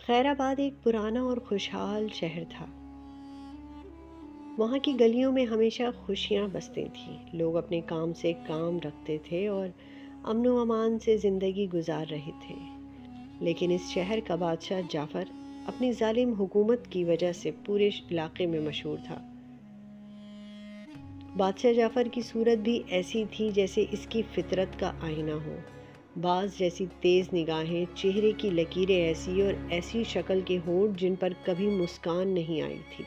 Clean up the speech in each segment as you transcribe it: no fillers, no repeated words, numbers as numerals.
خیر آباد ایک پرانا اور خوشحال شہر تھا۔ وہاں کی گلیوں میں ہمیشہ خوشیاں بستی تھیں، لوگ اپنے کام سے کام رکھتے تھے اور امن و امان سے زندگی گزار رہے تھے۔ لیکن اس شہر کا بادشاہ جعفر اپنی ظالم حکومت کی وجہ سے پورے علاقے میں مشہور تھا۔ بادشاہ جعفر کی صورت بھی ایسی تھی جیسے اس کی فطرت کا آئینہ ہو، باز جیسی تیز نگاہیں، چہرے کی لکیریں ایسی اور ایسی شکل کے ہونٹ جن پر کبھی مسکان نہیں آئی تھی۔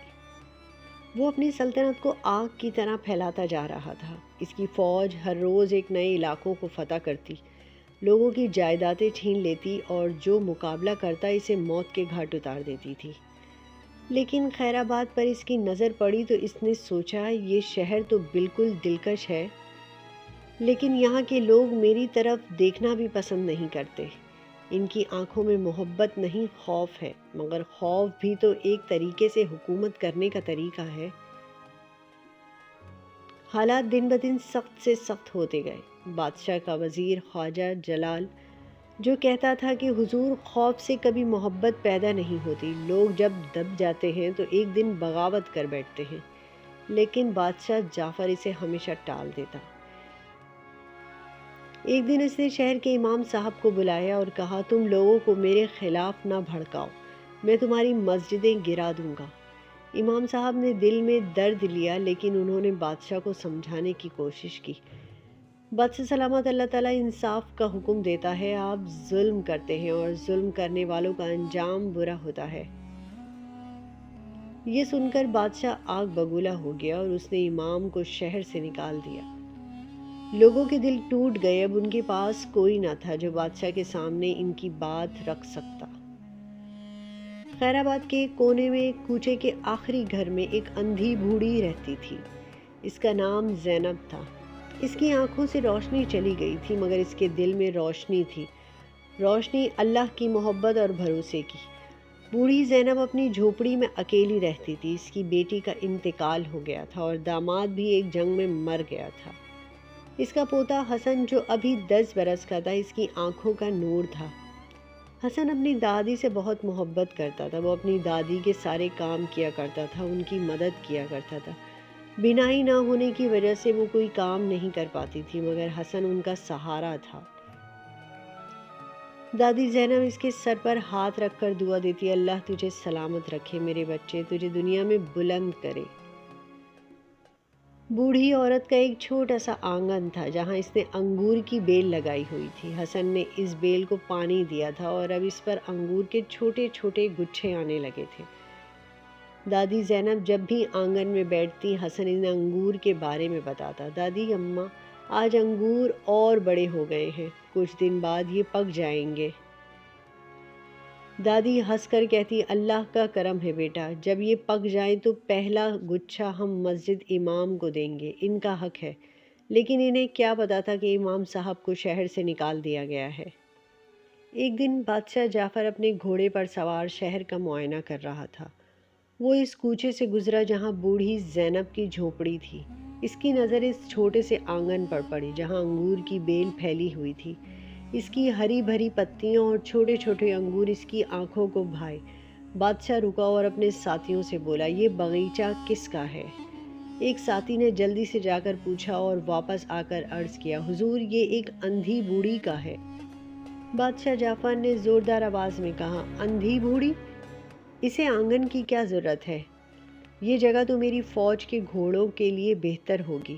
وہ اپنی سلطنت کو آگ کی طرح پھیلاتا جا رہا تھا۔ اس کی فوج ہر روز ایک نئے علاقوں کو فتح کرتی، لوگوں کی جائیدادیں چھین لیتی اور جو مقابلہ کرتا اسے موت کے گھاٹ اتار دیتی تھی۔ لیکن خیر آباد پر اس کی نظر پڑی تو اس نے سوچا، یہ شہر تو بالکل دلکش ہے، لیکن یہاں کے لوگ میری طرف دیکھنا بھی پسند نہیں کرتے۔ ان کی آنکھوں میں محبت نہیں، خوف ہے، مگر خوف بھی تو ایک طریقے سے حکومت کرنے کا طریقہ ہے۔ حالات دن بدن سخت سے سخت ہوتے گئے۔ بادشاہ کا وزیر خواجہ جلال جو کہتا تھا کہ حضور، خوف سے کبھی محبت پیدا نہیں ہوتی، لوگ جب دب جاتے ہیں تو ایک دن بغاوت کر بیٹھتے ہیں، لیکن بادشاہ جعفر اسے ہمیشہ ٹال دیتا۔ ایک دن اس نے شہر کے امام صاحب کو بلایا اور کہا، تم لوگوں کو میرے خلاف نہ بھڑکاؤ، میں تمہاری مسجدیں گرا دوں گا۔ امام صاحب نے دل میں درد لیا، لیکن انہوں نے بادشاہ کو سمجھانے کی کوشش کی۔ بادشاہ سلامت، اللہ تعالیٰ انصاف کا حکم دیتا ہے، آپ ظلم کرتے ہیں اور ظلم کرنے والوں کا انجام برا ہوتا ہے۔ یہ سن کر بادشاہ آگ بگولا ہو گیا اور اس نے امام کو شہر سے نکال دیا۔ لوگوں کے دل ٹوٹ گئے، اب ان کے پاس کوئی نہ تھا جو بادشاہ کے سامنے ان کی بات رکھ سکتا۔ خیر آباد کے ایک کونے میں ایک کوچے کے آخری گھر میں ایک اندھی بوڑھی رہتی تھی۔ اس کا نام زینب تھا۔ اس کی آنکھوں سے روشنی چلی گئی تھی، مگر اس کے دل میں روشنی تھی، روشنی اللہ کی محبت اور بھروسے کی۔ بوڑھی زینب اپنی جھوپڑی میں اکیلی رہتی تھی۔ اس کی بیٹی کا انتقال ہو گیا تھا اور داماد بھی ایک جنگ میں مر گیا تھا۔ اس کا پوتا حسن جو ابھی 10 برس کا تھا، اس کی آنکھوں کا نور تھا۔ حسن اپنی دادی سے بہت محبت کرتا تھا، وہ اپنی دادی کے سارے کام کیا کرتا تھا، ان کی مدد کیا کرتا تھا۔ بینائی نہ ہونے کی وجہ سے وہ کوئی کام نہیں کر پاتی تھی، مگر حسن ان کا سہارا تھا۔ دادی زینب اس کے سر پر ہاتھ رکھ کر دعا دیتی، اللہ تجھے سلامت رکھے میرے بچے، تجھے دنیا میں بلند کرے۔ بوڑھی عورت کا ایک چھوٹا سا آنگن تھا جہاں اس نے انگور کی بیل لگائی ہوئی تھی۔ حسن نے اس بیل کو پانی دیا تھا اور اب اس پر انگور کے چھوٹے چھوٹے گچھے آنے لگے تھے۔ دادی زینب جب بھی آنگن میں بیٹھتی، حسن ان انگور کے بارے میں بتاتا، دادی اماں، آج انگور اور بڑے ہو گئے ہیں، کچھ دن بعد یہ پک جائیں گے۔ دادی ہنس کر کہتی، اللہ کا کرم ہے بیٹا، جب یہ پک جائیں تو پہلا گچھا ہم مسجد امام کو دیں گے، ان کا حق ہے۔ لیکن انہیں کیا پتا تھا کہ امام صاحب کو شہر سے نکال دیا گیا ہے۔ ایک دن بادشاہ جعفر اپنے گھوڑے پر سوار شہر کا معائنہ کر رہا تھا۔ وہ اس کوچے سے گزرا جہاں بوڑھی زینب کی جھونپڑی تھی۔ اس کی نظر اس چھوٹے سے آنگن پر پڑی جہاں انگور کی بیل پھیلی ہوئی تھی۔ اس کی ہری بھری پتیاں اور چھوٹے چھوٹے انگور اس کی آنکھوں کو بھائے۔ بادشاہ رکا اور اپنے ساتھیوں سے بولا، یہ باغیچہ کس کا ہے؟ ایک ساتھی نے جلدی سے جا کر پوچھا اور واپس آ کر عرض کیا، حضور، یہ ایک اندھی بوڑھی کا ہے۔ بادشاہ جعفر نے زوردار آواز میں کہا، اندھی بوڑھی؟ اسے آنگن کی کیا ضرورت ہے؟ یہ جگہ تو میری فوج کے گھوڑوں کے لیے بہتر ہوگی۔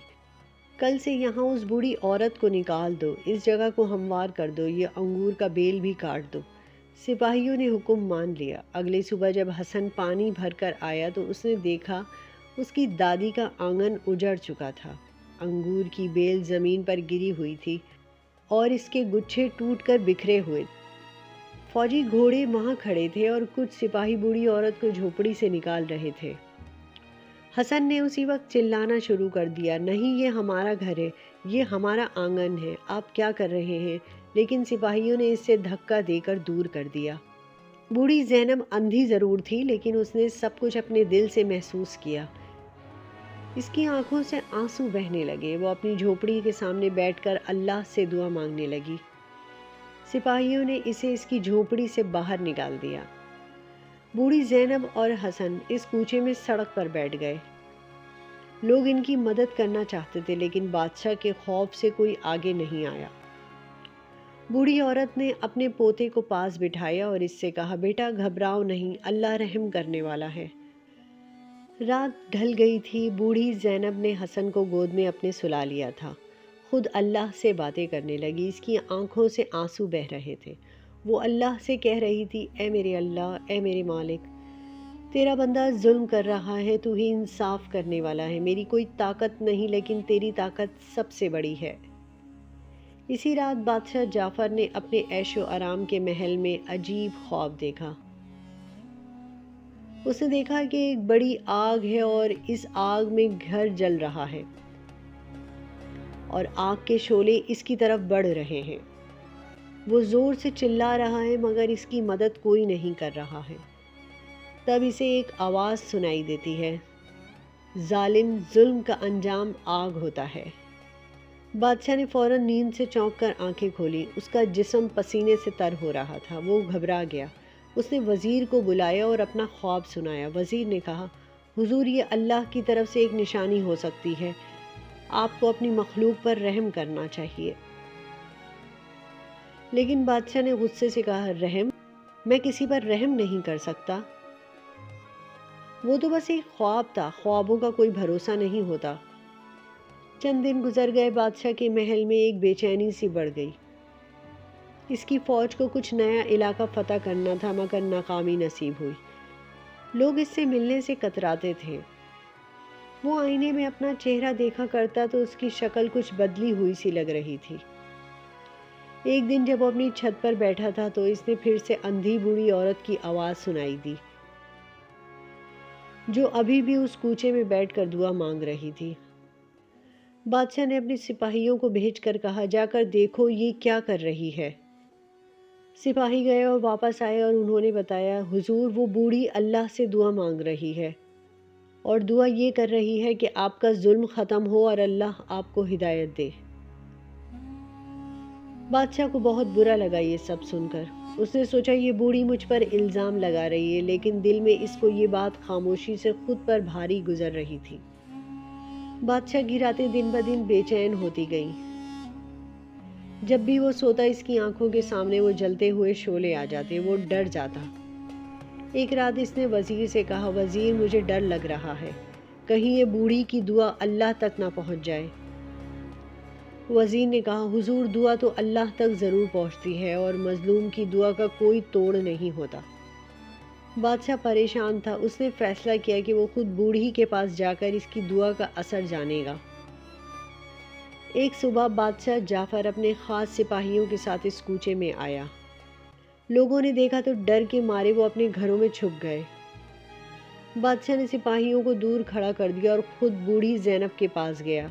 کل سے یہاں اس بوڑھی عورت کو نکال دو، اس جگہ کو ہموار کر دو، یہ انگور کا بیل بھی کاٹ دو۔ سپاہیوں نے حکم مان لیا۔ اگلے صبح جب حسن پانی بھر کر آیا تو اس نے دیکھا اس کی دادی کا آنگن اجڑ چکا تھا۔ انگور کی بیل زمین پر گری ہوئی تھی اور اس کے گچھے ٹوٹ کر بکھرے ہوئے۔ فوجی گھوڑے وہاں کھڑے تھے اور کچھ سپاہی بوڑھی عورت کو جھوپڑی سے نکال رہے تھے۔ حسن نے اسی وقت چلانا شروع کر دیا، نہیں، یہ ہمارا گھر ہے، یہ ہمارا آنگن ہے، آپ کیا کر رہے ہیں؟ لیکن سپاہیوں نے اس سے دھکا دے کر دور کر دیا۔ بوڑھی زینب اندھی ضرور تھی، لیکن اس نے سب کچھ اپنے دل سے محسوس کیا۔ اس کی آنکھوں سے آنسو بہنے لگے۔ وہ اپنی جھوپڑی کے سامنے بیٹھ کر اللہ سے دعا مانگنے لگی۔ سپاہیوں نے اسے اس کی جھوپڑی سے باہر نکال دیا۔ بوڑھی زینب اور حسن اس کوچے میں سڑک پر بیٹھ گئے۔ لوگ ان کی مدد کرنا چاہتے تھے لیکن بادشاہ کے خوف سے کوئی آگے نہیں آیا۔ بوڑھی عورت نے اپنے پوتے کو پاس بٹھایا اور اس سے کہا، بیٹا گھبراؤ نہیں، اللہ رحم کرنے والا ہے۔ رات ڈھل گئی تھی۔ بوڑھی زینب نے حسن کو گود میں اپنے سلا لیا تھا۔ خود اللہ سے باتیں کرنے لگی۔ اس کی آنکھوں سے آنسو بہہ رہے تھے۔ وہ اللہ سے کہہ رہی تھی، اے میرے اللہ، اے میرے مالک، تیرا بندہ ظلم کر رہا ہے، تو ہی انصاف کرنے والا ہے۔ میری کوئی طاقت نہیں لیکن تیری طاقت سب سے بڑی ہے۔ اسی رات بادشاہ جعفر نے اپنے عیش و آرام کے محل میں عجیب خواب دیکھا۔ اس نے دیکھا کہ ایک بڑی آگ ہے اور اس آگ میں گھر جل رہا ہے اور آگ کے شعلے اس کی طرف بڑھ رہے ہیں۔ وہ زور سے چلا رہا ہے مگر اس کی مدد کوئی نہیں کر رہا ہے۔ تب اسے ایک آواز سنائی دیتی ہے، ظالم، ظلم کا انجام آگ ہوتا ہے۔ بادشاہ نے فوراً نیند سے چونک کر آنکھیں کھولی۔ اس کا جسم پسینے سے تر ہو رہا تھا۔ وہ گھبرا گیا۔ اس نے وزیر کو بلایا اور اپنا خواب سنایا۔ وزیر نے کہا، حضور، یہ اللہ کی طرف سے ایک نشانی ہو سکتی ہے۔ آپ کو اپنی مخلوق پر رحم کرنا چاہیے۔ لیکن بادشاہ نے غصے سے کہا، رحم؟ میں کسی پر رحم نہیں کر سکتا۔ وہ تو بس ایک خواب تھا، خوابوں کا کوئی بھروسہ نہیں ہوتا۔ چند دن گزر گئے۔ بادشاہ کے محل میں ایک بے چینی سی بڑھ گئی۔ اس کی فوج کو کچھ نیا علاقہ فتح کرنا تھا مگر ناکامی نصیب ہوئی۔ لوگ اس سے ملنے سے کتراتے تھے۔ وہ آئینے میں اپنا چہرہ دیکھا کرتا تو اس کی شکل کچھ بدلی ہوئی سی لگ رہی تھی۔ ایک دن جب وہ اپنی چھت پر بیٹھا تھا تو اس نے پھر سے اندھی بوڑھی عورت کی آواز سنائی دی، جو ابھی بھی اس کوچے میں بیٹھ کر دعا مانگ رہی تھی۔ بادشاہ نے اپنے سپاہیوں کو بھیج کر کہا، جا کر دیکھو یہ کیا کر رہی ہے۔ سپاہی گئے اور واپس آئے اور انہوں نے بتایا، حضور، وہ بوڑھی اللہ سے دعا مانگ رہی ہے اور دعا یہ کر رہی ہے کہ آپ کا ظلم ختم ہو اور اللہ آپ کو ہدایت دے۔ بادشاہ کو بہت برا لگا یہ سب سن کر۔ اس نے سوچا یہ بوڑھی مجھ پر الزام لگا رہی ہے، لیکن دل میں اس کو یہ بات خاموشی سے خود پر بھاری گزر رہی تھی۔ بادشاہ کی راتیں دن بدن بے چین ہوتی گئیں۔ جب بھی وہ سوتا اس کی آنکھوں کے سامنے وہ جلتے ہوئے شعلے آ جاتے، وہ ڈر جاتا۔ ایک رات اس نے وزیر سے کہا، وزیر، مجھے ڈر لگ رہا ہے، کہیں یہ بوڑھی کی دعا اللہ تک نہ پہنچ جائے۔ وزیر نے کہا، حضور، دعا تو اللہ تک ضرور پہنچتی ہے اور مظلوم کی دعا کا کوئی توڑ نہیں ہوتا۔ بادشاہ پریشان تھا۔ اس نے فیصلہ کیا کہ وہ خود بوڑھی کے پاس جا کر اس کی دعا کا اثر جانے گا۔ ایک صبح بادشاہ جعفر اپنے خاص سپاہیوں کے ساتھ اس کوچے میں آیا۔ لوگوں نے دیکھا تو ڈر کے مارے وہ اپنے گھروں میں چھپ گئے۔ بادشاہ نے سپاہیوں کو دور کھڑا کر دیا اور خود بوڑھی زینب کے پاس گیا۔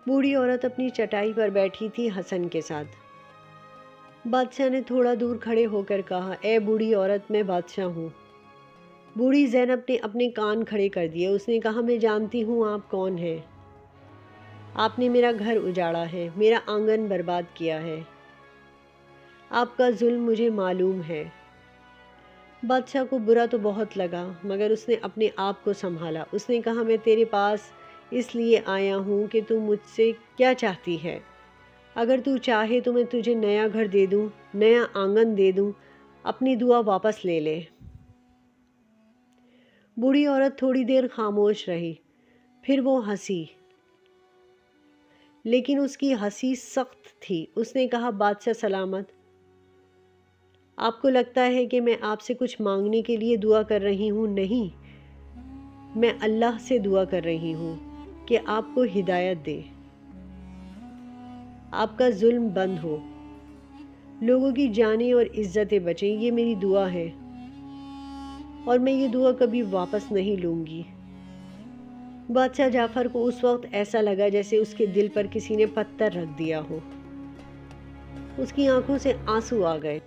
بوڑھی عورت اپنی چٹائی پر بیٹھی تھی حسن کے ساتھ۔ بادشاہ نے تھوڑا دور کھڑے ہو کر کہا، اے بوڑھی عورت، میں بادشاہ ہوں۔ بوڑھی زینب نے اپنے کان کھڑے کر دیے۔ اس نے کہا، میں جانتی ہوں آپ کون ہیں۔ آپ نے میرا گھر اجاڑا ہے، میرا آنگن برباد کیا ہے۔ آپ کا ظلم مجھے معلوم ہے۔ بادشاہ کو برا تو بہت لگا مگر اس نے اپنے آپ کو سنبھالا۔ اس نے کہا، میں تیرے پاس اس لیے آیا ہوں کہ تو مجھ سے کیا چاہتی ہے؟ اگر تو چاہے تو میں تجھے نیا گھر دے دوں، نیا آنگن دے دوں، اپنی دعا واپس لے لے۔ بوڑھی عورت تھوڑی دیر خاموش رہی، پھر وہ ہنسی، لیکن اس کی ہنسی سخت تھی۔ اس نے کہا، بادشاہ سلامت، آپ کو لگتا ہے کہ میں آپ سے کچھ مانگنے کے لیے دعا کر رہی ہوں؟ نہیں، میں اللہ سے دعا کر رہی ہوں کہ آپ کو ہدایت دے، آپ کا ظلم بند ہو، لوگوں کی جانیں اور عزتیں بچیں۔ یہ میری دعا ہے اور میں یہ دعا کبھی واپس نہیں لوں گی۔ بادشاہ جعفر کو اس وقت ایسا لگا جیسے اس کے دل پر کسی نے پتھر رکھ دیا ہو۔ اس کی آنکھوں سے آنسو آ گئے۔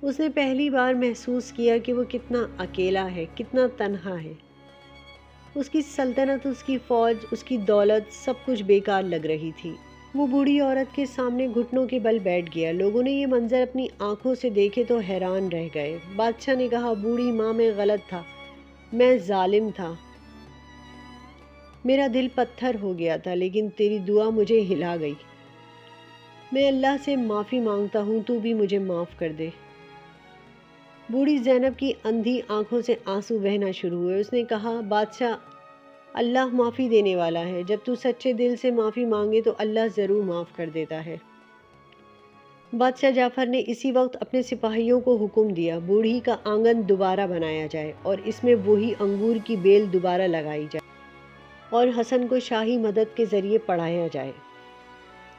اس نے پہلی بار محسوس کیا کہ وہ کتنا اکیلا ہے، کتنا تنہا ہے۔ اس کی سلطنت، اس کی فوج، اس کی دولت، سب کچھ بیکار لگ رہی تھی۔ وہ بوڑھی عورت کے سامنے گھٹنوں کے بل بیٹھ گیا۔ لوگوں نے یہ منظر اپنی آنکھوں سے دیکھے تو حیران رہ گئے۔ بادشاہ نے کہا، بوڑھی ماں، میں غلط تھا، میں ظالم تھا، میرا دل پتھر ہو گیا تھا، لیکن تیری دعا مجھے ہلا گئی۔ میں اللہ سے معافی مانگتا ہوں، تو بھی مجھے معاف کر دے۔ بوڑھی زینب کی اندھی آنکھوں سے آنسو بہنا شروع ہوئے۔ اس نے کہا، بادشاہ، اللہ معافی دینے والا ہے، جب تو سچے دل سے معافی مانگے تو اللہ ضرور معاف کر دیتا ہے۔ بادشاہ جعفر نے اسی وقت اپنے سپاہیوں کو حکم دیا، بوڑھی کا آنگن دوبارہ بنایا جائے اور اس میں وہی انگور کی بیل دوبارہ لگائی جائے اور حسن کو شاہی مدد کے ذریعے پڑھایا جائے۔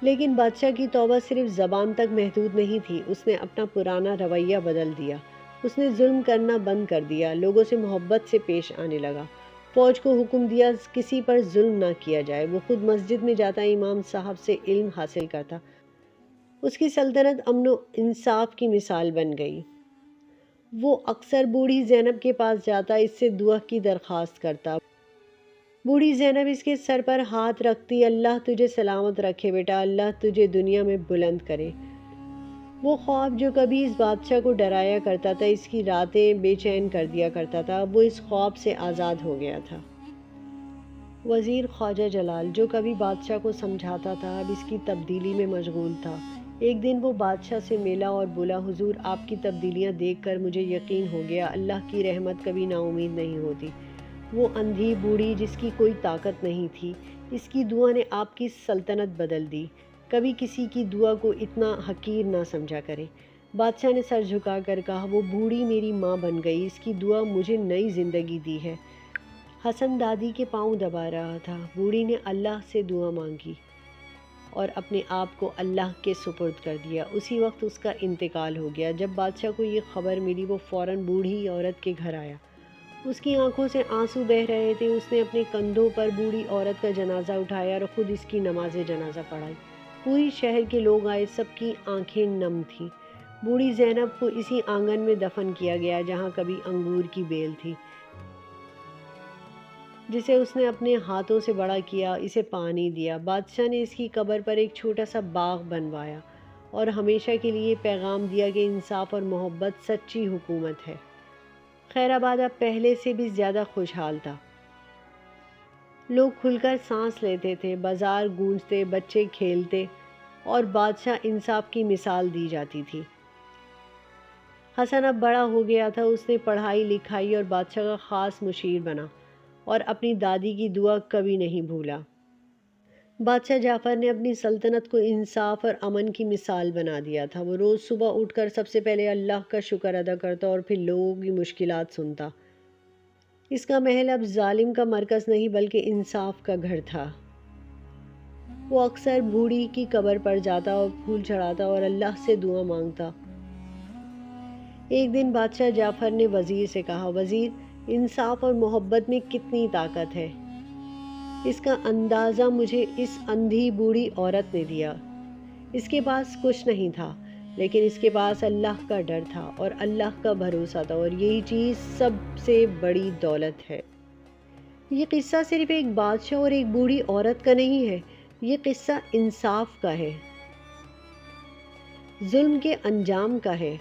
لیکن بادشاہ کی توبہ صرف زبان تک محدود نہیں تھی، اس نے اپنا پرانا رویہ بدل دیا۔ اس نے ظلم کرنا بند کر دیا، لوگوں سے محبت سے پیش آنے لگا۔ فوج کو حکم دیا کسی پر ظلم نہ کیا جائے۔ وہ خود مسجد میں جاتا، امام صاحب سے علم حاصل کرتا۔ اس کی سلطنت امن و انصاف کی مثال بن گئی۔ وہ اکثر بوڑھی زینب کے پاس جاتا، اس سے دعا کی درخواست کرتا۔ بوڑھی زینب اس کے سر پر ہاتھ رکھتی، اللہ تجھے سلامت رکھے بیٹا، اللہ تجھے دنیا میں بلند کرے۔ وہ خواب جو کبھی اس بادشاہ کو ڈرایا کرتا تھا، اس کی راتیں بے چین کر دیا کرتا تھا، وہ اس خواب سے آزاد ہو گیا تھا۔ وزیر خواجہ جلال جو کبھی بادشاہ کو سمجھاتا تھا، اب اس کی تبدیلی میں مشغول تھا۔ ایک دن وہ بادشاہ سے ملا اور بولا، حضور، آپ کی تبدیلیاں دیکھ کر مجھے یقین ہو گیا، اللہ کی رحمت کبھی نا امید نہیں ہوتی۔ وہ اندھی بوڑھی جس کی کوئی طاقت نہیں تھی، اس کی دعا نے آپ کی سلطنت بدل دی۔ کبھی کسی کی دعا کو اتنا حقیر نہ سمجھا کرے۔ بادشاہ نے سر جھکا کر کہا، وہ بوڑھی میری ماں بن گئی، اس کی دعا مجھے نئی زندگی دی ہے۔ حسن دادی کے پاؤں دبا رہا تھا۔ بوڑھی نے اللہ سے دعا مانگی اور اپنے آپ کو اللہ کے سپرد کر دیا۔ اسی وقت اس کا انتقال ہو گیا۔ جب بادشاہ کو یہ خبر ملی، وہ فوراً بوڑھی عورت کے گھر آیا۔ اس کی آنکھوں سے آنسو بہہ رہے تھے۔ اس نے اپنے کندھوں پر بوڑھی عورت کا جنازہ اٹھایا اور خود اس کی نماز جنازہ پڑھائی۔ پوری شہر کے لوگ آئے، سب کی آنکھیں نم تھیں۔ بوڑھی زینب کو اسی آنگن میں دفن کیا گیا جہاں کبھی انگور کی بیل تھی، جسے اس نے اپنے ہاتھوں سے بڑا کیا، اسے پانی دیا۔ بادشاہ نے اس کی قبر پر ایک چھوٹا سا باغ بنوایا اور ہمیشہ کے لیے پیغام دیا کہ انصاف اور محبت سچی حکومت ہے۔ خیر آباد اب پہلے سے بھی زیادہ خوشحال تھا۔ لوگ کھل کر سانس لیتے تھے، بازار گونجتے، بچے کھیلتے اور بادشاہ انصاف کی مثال دی جاتی تھی۔ حسن اب بڑا ہو گیا تھا، اس نے پڑھائی لکھائی اور بادشاہ کا خاص مشیر بنا اور اپنی دادی کی دعا کبھی نہیں بھولا۔ بادشاہ جعفر نے اپنی سلطنت کو انصاف اور امن کی مثال بنا دیا تھا۔ وہ روز صبح اٹھ کر سب سے پہلے اللہ کا شکر ادا کرتا اور پھر لوگوں کی مشکلات سنتا۔ اس کا محل اب ظالم کا مرکز نہیں بلکہ انصاف کا گھر تھا۔ وہ اکثر بوڑھی کی قبر پر جاتا اور پھول چڑھاتا اور اللہ سے دعا مانگتا۔ ایک دن بادشاہ جعفر نے وزیر سے کہا، وزیر، انصاف اور محبت میں کتنی طاقت ہے، اس کا اندازہ مجھے اس اندھی بوڑھی عورت نے دیا۔ اس کے پاس کچھ نہیں تھا، لیکن اس کے پاس اللہ کا ڈر تھا اور اللہ کا بھروسہ تھا، اور یہی چیز سب سے بڑی دولت ہے۔ یہ قصہ صرف ایک بادشاہ اور ایک بوڑھی عورت کا نہیں ہے، یہ قصہ انصاف کا ہے، ظلم کے انجام کا ہے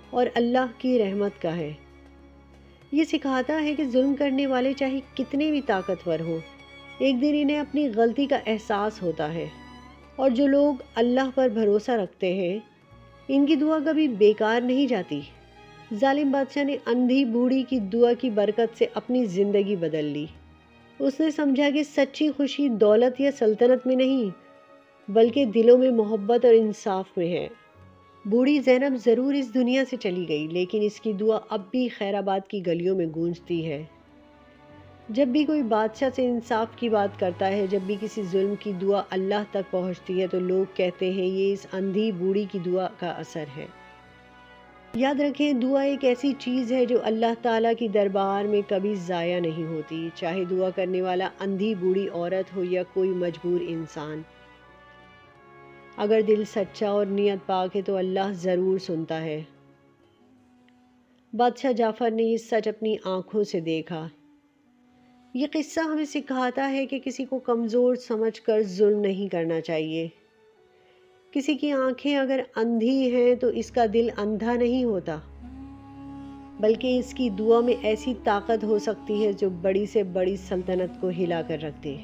اور اللہ کی رحمت کا ہے۔ یہ سکھاتا ہے کہ ظلم کرنے والے چاہے کتنے بھی طاقتور ہوں، ایک دن انہیں اپنی غلطی کا احساس ہوتا ہے، اور جو لوگ اللہ پر بھروسہ رکھتے ہیں، ان کی دعا کبھی بیکار نہیں جاتی۔ ظالم بادشاہ نے اندھی بوڑھی کی دعا کی برکت سے اپنی زندگی بدل لی۔ اس نے سمجھا کہ سچی خوشی دولت یا سلطنت میں نہیں، بلکہ دلوں میں محبت اور انصاف میں ہے۔ بوڑھی زینب ضرور اس دنیا سے چلی گئی، لیکن اس کی دعا اب بھی خیر آباد کی گلیوں میں گونجتی ہے۔ جب بھی کوئی بادشاہ سے انصاف کی بات کرتا ہے، جب بھی کسی ظلم کی دعا اللہ تک پہنچتی ہے، تو لوگ کہتے ہیں یہ اس اندھی بوڑھی کی دعا کا اثر ہے۔ یاد رکھیں، دعا ایک ایسی چیز ہے جو اللہ تعالیٰ کی دربار میں کبھی ضائع نہیں ہوتی، چاہے دعا کرنے والا اندھی بوڑھی عورت ہو یا کوئی مجبور انسان۔ اگر دل سچا اور نیت پاک ہے تو اللہ ضرور سنتا ہے۔ بادشاہ جعفر نے یہ سچ اپنی آنکھوں سے دیکھا۔ یہ قصہ ہمیں سکھاتا ہے کہ کسی کو کمزور سمجھ کر ظلم نہیں کرنا چاہیے۔ کسی کی آنکھیں اگر اندھی ہیں تو اس کا دل اندھا نہیں ہوتا، بلکہ اس کی دعا میں ایسی طاقت ہو سکتی ہے جو بڑی سے بڑی سلطنت کو ہلا کر رکھ دے۔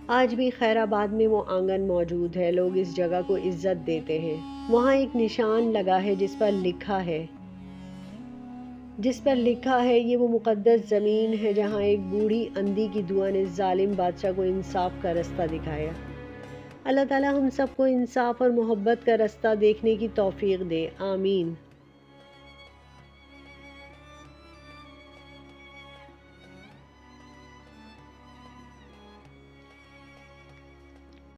آج بھی خیر آباد میں وہ آنگن موجود ہے، لوگ اس جگہ کو عزت دیتے ہیں۔ وہاں ایک نشان لگا ہے جس پر لکھا ہے یہ وہ مقدس زمین ہے جہاں ایک بوڑھی اندھی کی دعا نے ظالم بادشاہ کو انصاف کا رستہ دکھایا۔ اللہ تعالی ہم سب کو انصاف اور محبت کا رستہ دیکھنے کی توفیق دے، آمین۔